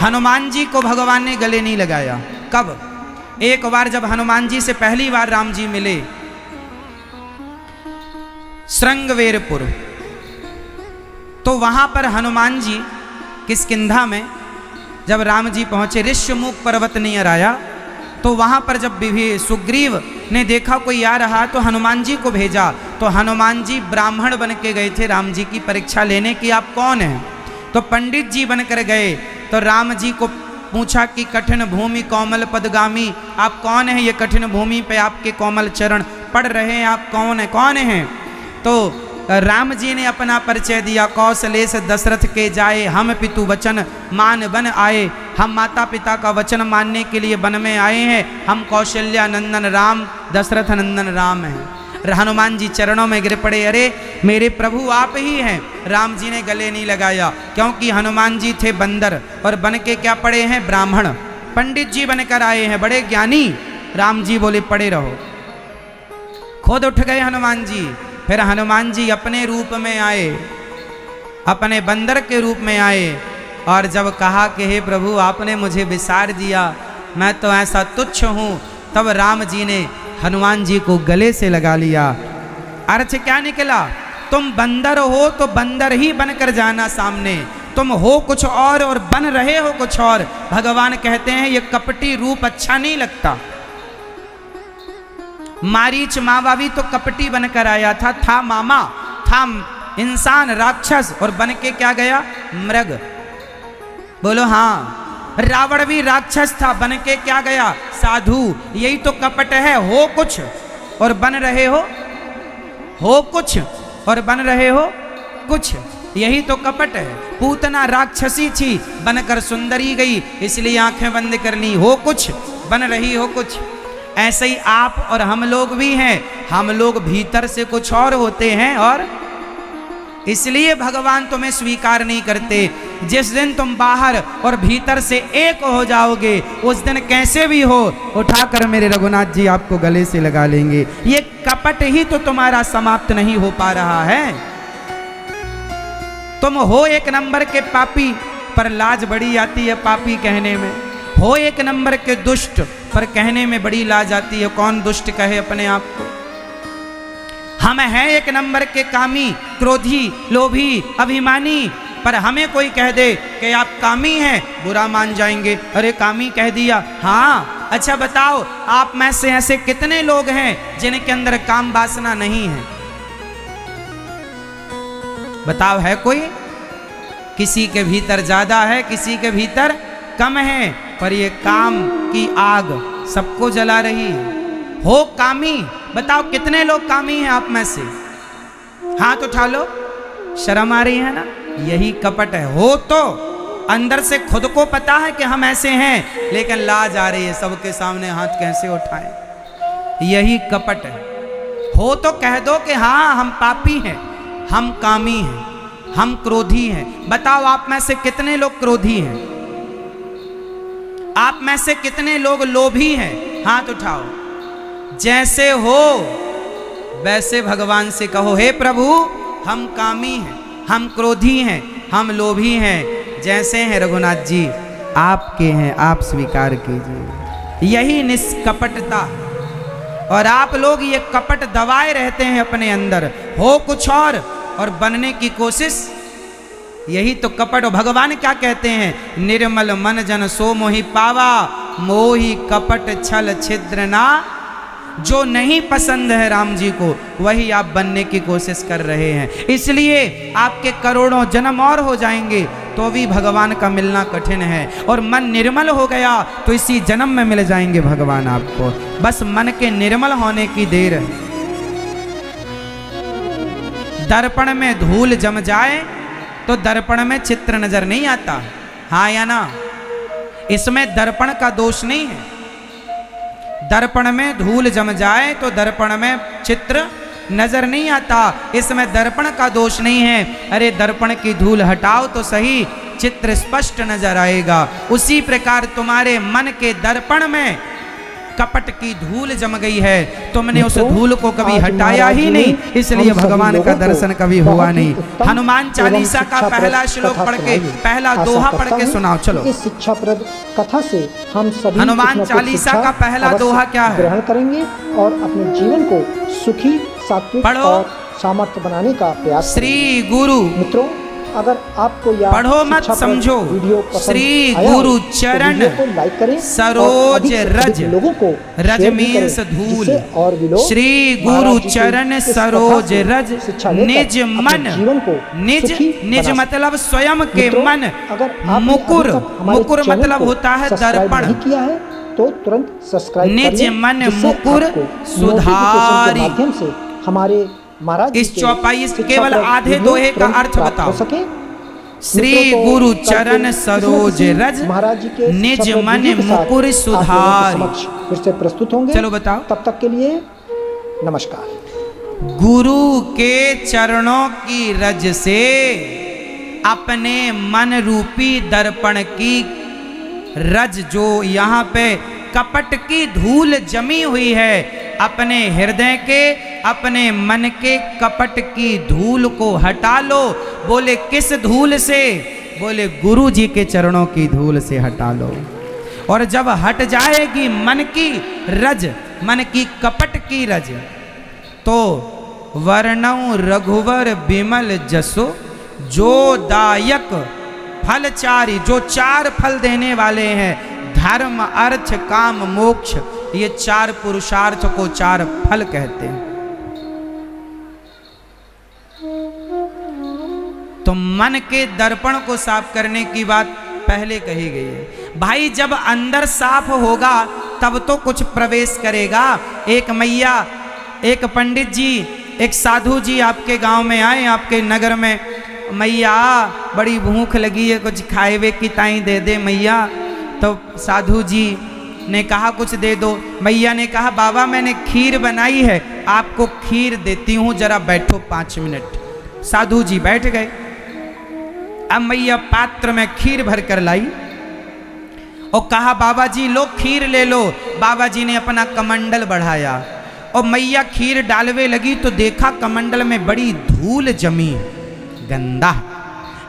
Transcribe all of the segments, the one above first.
हनुमान जी को भगवान ने गले नहीं लगाया। कब? एक बार जब हनुमान जी से पहली बार राम जी मिले श्रृंगवेरपुर, तो वहां पर हनुमान जी किष्किंधा में जब राम जी पहुंचे, ऋष्यमुख पर्वत नियर आया, तो वहां पर जब सुग्रीव ने देखा कोई आ रहा तो हनुमान जी को भेजा। तो हनुमान जी ब्राह्मण बन के गए थे राम जी की परीक्षा लेने की, आप कौन हैं? तो पंडित जी बनकर गए। तो राम जी को पूछा कि कठिन भूमि कोमल पदगामी, आप कौन हैं? ये कठिन भूमि पे आपके कोमल चरण पड़ रहे हैं, आप कौन हैं? तो राम जी ने अपना परिचय दिया, कौशलेश दशरथ के जाए, हम पितु वचन मान बन आए। हम माता पिता का वचन मानने के लिए वन में आए हैं। हम कौशल्या नंदन राम, दशरथ नंदन राम हैं। हनुमान जी चरणों में गिर पड़े, अरे मेरे प्रभु आप ही हैं। राम जी ने गले नहीं लगाया, क्योंकि हनुमान जी थे बंदर और बन के क्या पड़े हैं? ब्राह्मण। पंडित जी बनकर आए हैं, बड़े ज्ञानी। राम जी बोले पड़े रहो। खुद उठ गए हनुमान जी। फिर हनुमान जी अपने रूप में आए, अपने बंदर के रूप में आए, और जब कहा कि हे प्रभु आपने मुझे विसार दिया, मैं तो ऐसा तुच्छ हूँ, तब राम जी ने हनुमान जी को गले से लगा लिया। अर्थ क्या निकला? तुम बंदर हो तो बंदर ही बनकर जाना सामने, तुम हो कुछ और बन रहे हो कुछ और। भगवान कहते हैं ये कपटी रूप अच्छा नहीं लगता। मारीच मावा भी तो कपटी बनकर आया था मामा, था इंसान राक्षस, और बन के क्या गया? मृग। बोलो हाँ। रावण भी राक्षस था, बन के क्या गया? साधु। यही तो कपट है, हो कुछ और बन रहे हो कुछ और बन रहे हो कुछ, यही तो कपट है। पूतना राक्षसी थी, बनकर सुंदरी गई, इसलिए आंखें बंद कर ली, हो कुछ बन रही हो कुछ। ऐसे ही आप और हम लोग भी हैं, हम लोग भीतर से कुछ और होते हैं, और इसलिए भगवान तुम्हें स्वीकार नहीं करते। जिस दिन तुम बाहर और भीतर से एक हो जाओगे, उस दिन कैसे भी हो उठाकर मेरे रघुनाथ जी आपको गले से लगा लेंगे। ये कपट ही तो तुम्हारा समाप्त नहीं हो पा रहा है। तुम हो एक नंबर के पापी, पर लाज बड़ी आती है पापी कहने में। हो एक नंबर के दुष्ट, पर कहने में बड़ी लाज आती है। कौन दुष्ट कहे अपने आप को? हम हैं एक नंबर के कामी, क्रोधी, लोभी, अभिमानी, पर हमें कोई कह दे कि आप कामी हैं, बुरा मान जाएंगे। अरे कामी कह दिया, हाँ अच्छा बताओ आप में से ऐसे कितने लोग हैं जिनके अंदर काम वासना नहीं है? बताओ है कोई? किसी के भीतर ज्यादा है, किसी के भीतर कम है, पर ये काम की आग सबको जला रही है। हो कामी, बताओ कितने लोग कामी हैं आप में से? हाथ उठा लो, शर्म आ रही है ना? यही कपट है। हो तो अंदर से खुद को पता है कि हम ऐसे हैं, लेकिन लाज आ रही है सबके सामने हाथ कैसे उठाएं। यही कपट है। हो तो कह दो कि हाँ हम पापी हैं, हम कामी हैं, हम क्रोधी हैं। बताओ आप में से कितने लोग क्रोधी हैं? आप में से कितने लोग लोभी हैं? हाथ उठाओ। जैसे हो वैसे भगवान से कहो, हे प्रभु हम कामी हैं, हम क्रोधी हैं, हम लोभी हैं, जैसे हैं रघुनाथ जी आपके हैं, आप स्वीकार कीजिए। यही निष्कपटता। और आप लोग ये कपट दबाए रहते हैं अपने अंदर, हो कुछ और बनने की कोशिश, यही तो कपट। भगवान क्या कहते हैं? निर्मल मन जन सो मोहि पावा, मोहि कपट छल छिद्र ना। जो नहीं पसंद है राम जी को, वही आप बनने की कोशिश कर रहे हैं। इसलिए आपके करोड़ों जन्म और हो जाएंगे तो भी भगवान का मिलना कठिन है। और मन निर्मल हो गया तो इसी जन्म में मिल जाएंगे भगवान आपको। बस मन के निर्मल होने की देर है। दर्पण में धूल जम जाए तो दर्पण में चित्र नजर नहीं आता, हाँ या ना? इसमें दर्पण का दोष नहीं है। दर्पण में धूल जम जाए तो दर्पण में चित्र नजर नहीं आता, इसमें दर्पण का दोष नहीं है। अरे दर्पण की धूल हटाओ तो सही, चित्र स्पष्ट नजर आएगा। उसी प्रकार तुम्हारे मन के दर्पण में कपट की धूल जम गई है, तुमने उस धूल को कभी हटाया ही नहीं, इसलिए भगवान का दर्शन कभी हुआ नहीं। हनुमान चालीसा का पहला श्लोक पढ़ के, पहला दोहा पढ़ के सुनाओ। चलो, इस शिक्षाप्रद कथा से हम सभी हनुमान चालीसा का पहला दोहा क्या है? ग्रहण करेंगे और अपने जीवन को सुखी, सात्विक और सामर्थ्य बनाने का प्रयास। श्री गुरु मित्रों, अगर आपको यह पढ़ो मत समझो, श्री गुरु चरण लाइक करें, सरोज रज, लोगों को रज मीन्स धूल, श्री गुरु चरण सरोज रज, निज मन, निज मतलब स्वयं के मन, मुकुर, मुकुर मतलब होता है दर्पण, किया है तो तुरंत सब्सक्राइब निज मन मुकुर सुधारी। माध्यम से हमारे महाराज इस चौपाई केवल आधे दोहे का अर्थ बताओ। श्री गुरु चरण सरोज रज, महाराज जी के निज मन मुकुर सुधार। फिर से प्रस्तुत होंगे, चलो बताओ। तब तक के लिए नमस्कार। गुरु के चरणों की रज से अपने मन रूपी दर्पण की रज, जो यहाँ पे कपट की धूल जमी हुई है, अपने हृदय के, अपने मन के कपट की धूल को हटा लो। बोले किस धूल से? बोले गुरु जी के चरणों की धूल से हटा लो। और जब हट जाएगी मन की रज, मन की कपट की रज, तो वर्णौ रघुवर बिमल जसो, जो दायक फलचारी, जो चार फल देने वाले हैं, धर्म अर्थ काम मोक्ष, ये चार पुरुषार्थ को चार फल कहते हैं। तो मन के दर्पण को साफ करने की बात पहले कही गई है। भाई जब अंदर साफ होगा तब तो कुछ प्रवेश करेगा। एक मैया, एक पंडित जी, एक साधु जी आपके गांव में आए, आपके नगर में, मैया बड़ी भूख लगी है, कुछ खाए की ताई दे दे मैया। तो साधु जी ने कहा कुछ दे दो। मैया ने कहा बाबा मैंने खीर बनाई है, आपको खीर देती हूँ, जरा बैठो 5 मिनट। साधु जी बैठ गए। अब मैया पात्र में खीर भर कर लाई और कहा बाबा जी लो खीर ले लो। बाबा जी ने अपना कमंडल बढ़ाया और मैया खीर डालवे लगी तो देखा कमंडल में बड़ी धूल जमी, गंदा।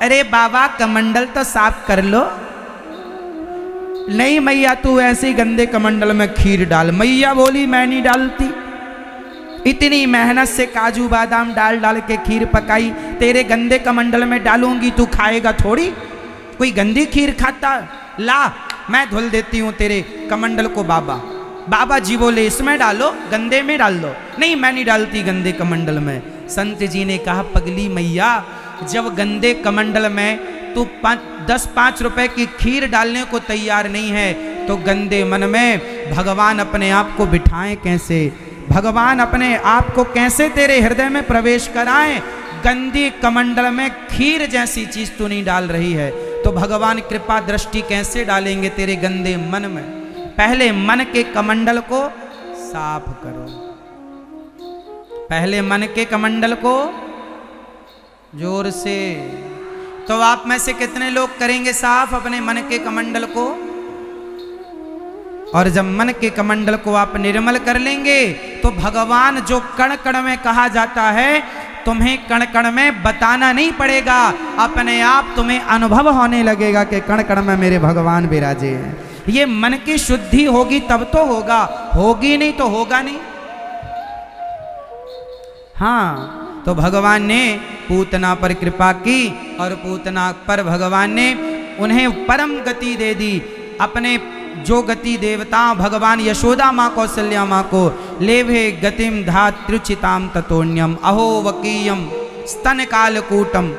अरे बाबा कमंडल तो साफ कर लो। नहीं मैया तू ऐसे गंदे कमंडल में खीर डाल। मैया बोली मैं नहीं डालती, इतनी मेहनत से काजू बादाम डाल डाल के खीर पकाई, तेरे गंदे कमंडल में डालूंगी, तू खाएगा थोड़ी? कोई गंदी खीर खाता? ला मैं धुल देती हूँ तेरे कमंडल को। बाबा बाबा जी बोले इसमें डालो, गंदे में डाल दो। नहीं मैं नहीं डालती गंदे कमंडल में। संत जी ने कहा पगली मैया, जब गंदे कमंडल में तू 10-5 रुपए की खीर डालने को तैयार नहीं है, तो गंदे मन में भगवान अपने आप को बिठाएं कैसे? भगवान अपने आप को कैसे तेरे हृदय में प्रवेश कराएं? गंदी कमंडल में खीर जैसी चीज तू नहीं डाल रही है, तो भगवान कृपा दृष्टि कैसे डालेंगे तेरे गंदे मन में? पहले मन के कमंडल को साफ करो। पहले मन के कमंडल को जोर से। तो आप में से कितने लोग करेंगे साफ अपने मन के कमंडल को? और जब मन के कमंडल को आप निर्मल कर लेंगे तो भगवान जो कण कण में कहा जाता है, तुम्हें कण कण में बताना नहीं पड़ेगा, अपने आप तुम्हें अनुभव होने लगेगा कि कण कण में मेरे भगवान विराजे हैं। ये मन की शुद्धि होगी तब तो होगा, होगी नहीं तो होगा नहीं। हाँ, तो भगवान ने पूतना पर कृपा की और पूतना पर भगवान ने उन्हें परम गति दे दी। अपने जो गति देवता भगवान यशोदा माँ कौशल्या माँ को लेभे गतिम धात्रुचिताम ततोन्यम अहो वकीयम स्तन कालकूटम।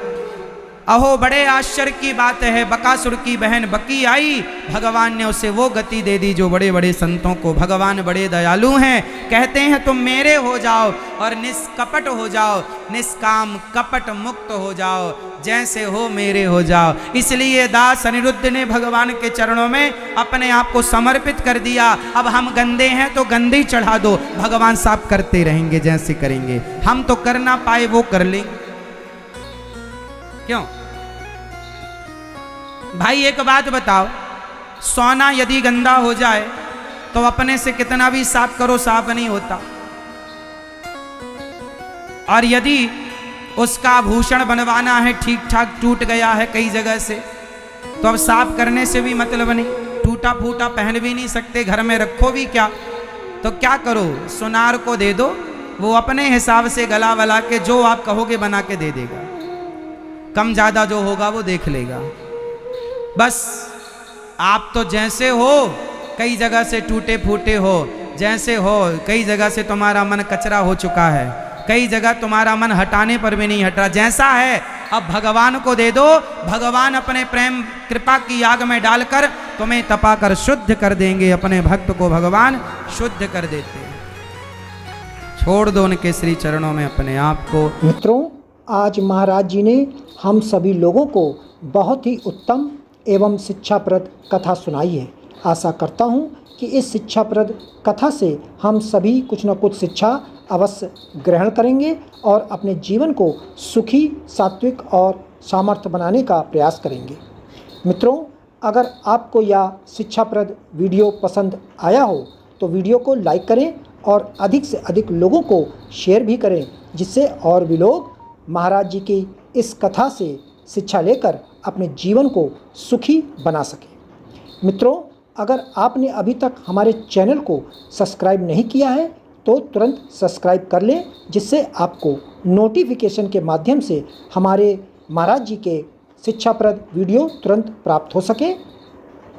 अहो बड़े आश्चर्य की बात है, बकासुर की बहन बकी आई, भगवान ने उसे वो गति दे दी जो बड़े बड़े संतों को। भगवान बड़े दयालु हैं, कहते हैं तुम मेरे हो जाओ और निष्कपट हो जाओ, निष्काम कपट मुक्त हो जाओ, जैसे हो मेरे हो जाओ। इसलिए दास अनिरुद्ध ने भगवान के चरणों में अपने आप को समर्पित कर दिया। अब हम गंदे हैं तो गंदे ही चढ़ा दो, भगवान साफ करते रहेंगे जैसे करेंगे। हम तो कर ना पाए वो कर लेंगे। क्यों भाई? एक बात बताओ, सोना यदि गंदा हो जाए तो अपने से कितना भी साफ करो साफ नहीं होता। और यदि उसका आभूषण बनवाना है ठीक ठाक टूट गया है कई जगह से, तो अब साफ करने से भी मतलब नहीं, टूटा फूटा पहन भी नहीं सकते, घर में रखो भी क्या। तो क्या करो, सुनार को दे दो, वो अपने हिसाब से गला वला के जो आप कहोगे बना के दे देगा, कम ज़्यादा जो होगा वो देख लेगा। बस आप तो जैसे हो, कई जगह से टूटे फूटे हो, जैसे हो कई जगह से तुम्हारा मन कचरा हो चुका है, कई जगह तुम्हारा मन हटाने पर भी नहीं हट रहा, जैसा है अब भगवान को दे दो। भगवान अपने प्रेम कृपा की आग में डालकर तुम्हें तपाकर शुद्ध कर देंगे। अपने भक्त को भगवान शुद्ध कर देते हैं। छोड़ दो उनके श्री चरणों में अपने आप को। मित्रों, आज महाराज जी ने हम सभी लोगों को बहुत ही उत्तम एवं शिक्षाप्रद कथा सुनाई है। आशा करता हूँ कि इस शिक्षाप्रद कथा से हम सभी कुछ न कुछ शिक्षा अवश्य ग्रहण करेंगे और अपने जीवन को सुखी, सात्विक और सामर्थ्य बनाने का प्रयास करेंगे। मित्रों, अगर आपको यह शिक्षाप्रद वीडियो पसंद आया हो तो वीडियो को लाइक करें और अधिक से अधिक लोगों को शेयर भी करें, जिससे और भी लोग महाराज जी की इस कथा से शिक्षा लेकर अपने जीवन को सुखी बना सकें। मित्रों, अगर आपने अभी तक हमारे चैनल को सब्सक्राइब नहीं किया है तो तुरंत सब्सक्राइब कर लें, जिससे आपको नोटिफिकेशन के माध्यम से हमारे महाराज जी के शिक्षाप्रद वीडियो तुरंत प्राप्त हो सके।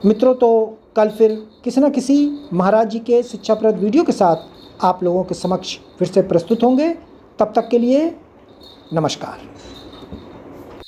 मित्रों, तो कल फिर किसी न किसी महाराज जी के शिक्षाप्रद वीडियो के साथ आप लोगों के समक्ष फिर से प्रस्तुत होंगे। तब तक के लिए नमस्कार।